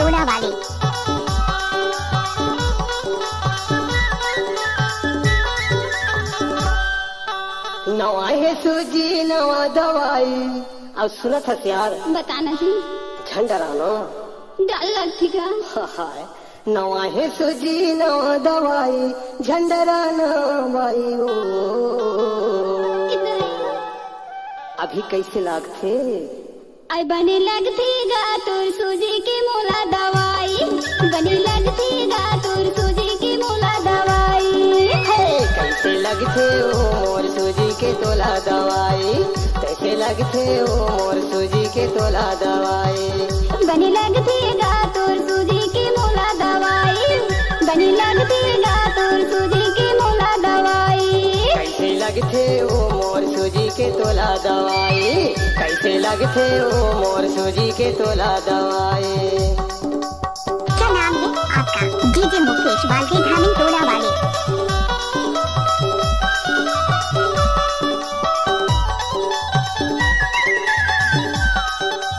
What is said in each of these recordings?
तोड़ा वाले। नवा है सूजी नवा दवाई। अब सुनत है यार, बताना जी। झंडरानो डर लगती का। हाय नवा है सूजी नवा दवाई, झंडराना बाई हो। अभी कैसे लागथे? आई बने लगती गा तोर सूजी की मोला दवाई, बने लगती गा तोर सूजी की मोला दवाई। कैसे लगथे ओ मोर सूजी के तोला दवाई, कैसे लगथे ओ मोर सूजी के तोला दवाई। बने लगती गा तोर सूजी की मोला दवाई, बने लगती गा तोर सूजी की मोला दवाई। कैसे लगथे ओ मोर सूजी के तोला दवाई, कैसे लगथे ओ मोर सूजी के तोला दवाई। क्या नाम है आपका? डीजे मुकेश बालके धामी तोड़ा वाले।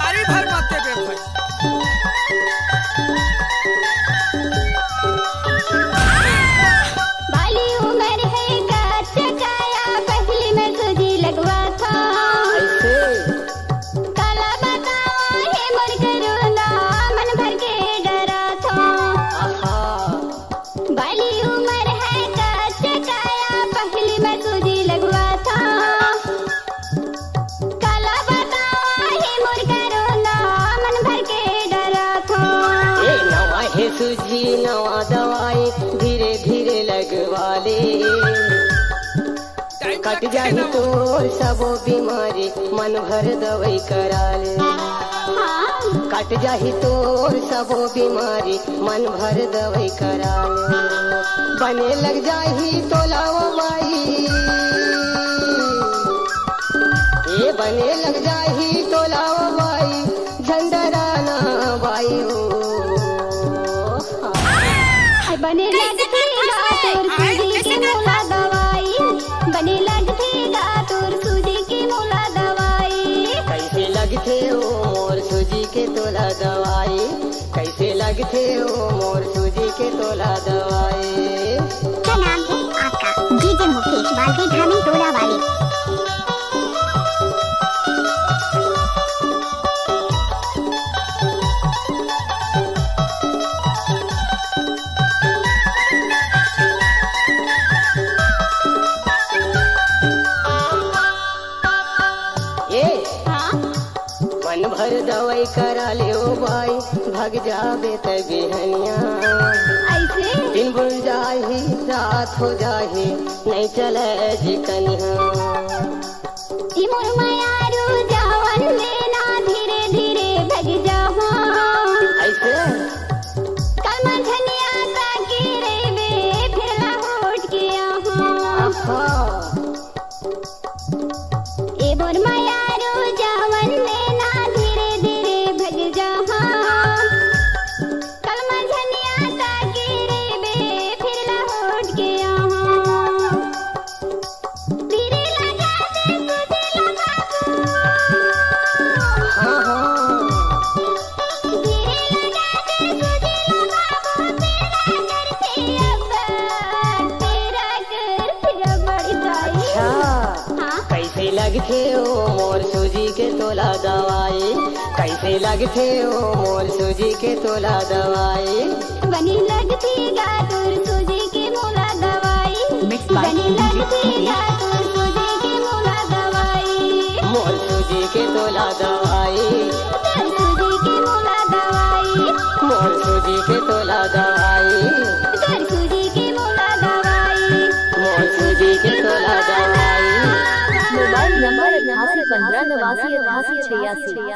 अरे भर माते बे भाई। बाली उम्र है कच्चा काया, पहली में सूजी लगवा था। ऐसे काला बतावा है मोर करुणा, मन भर के डरा था। आहा बाली उम्र है कच्चा काया, पहली में सूजी लगवा था। काला बतावा है मोर करुणा, मन भर के डरा था। ए नवा है सूजी नवा दवाई, धीरे धीरे लगवा ले। कट जाही तोर सबो बीमारी, मन भर दवाई करा ले। हाँ कट जाही तोर सबो बीमारी, मन भर दवाई करा ले। बने लग जाही तोलावा माई, ये बने लग जाही तोलावा माई, झंडराना बाई हो। आई बने लगती गा तोर सूजी की मोला दवाई, बने लगती गा तोर सूजी की मोला दवाई। कैसे लगथे ओ मोर सूजी के तोला दवाई, कैसे लगथे ओ मोर सूजी के तोला दवाई। क्या नाम है आपका? डीजे मुकेश बालके धामी तोड़ा वाले। ए हाँ मन भर दवाई करा ले ओ भाई, भग जाबे त बिहनिया। ऐसे दिन बुल जाही रात हो जाही, नहीं चले जी कनिया। ई मोर मायारू जावन लेना, धीरे धीरे भग जावा। ऐसे कल मंझनिया ताकी रेबे, फिर ला होट के यहाँ। आहा ए मोर मायारू जावन लेना, धीरे धीरे भग जावा। कल मंझनिया ताकी रेबे, फिर ला होट के यहाँ। धीरे लगा दे सूजी लगाबू, हाँ हाँ धीरे लगा दे सूजी लगाबू। तेरा कर फिर बढ़ जाई। अच्छा हाँ कैसे लगथे ओ मोर सूजी के तोला दवाई, कैसे लगथे ओ मोर सूजी के तोला दवाई। बनी लगती गा तोर सूजी की मोला दवाई, बनी लगती गा तोर सूजी की मोला दवाई। मोर सूजी के तोला दवाई, तोर सूजी की मोला दवाई, मोर सूजी के तोला दवाई, तोर सूजी की मोला दवाई। मोर सूजी के तोला दवाई। Mobile number 88 15 89 88 86।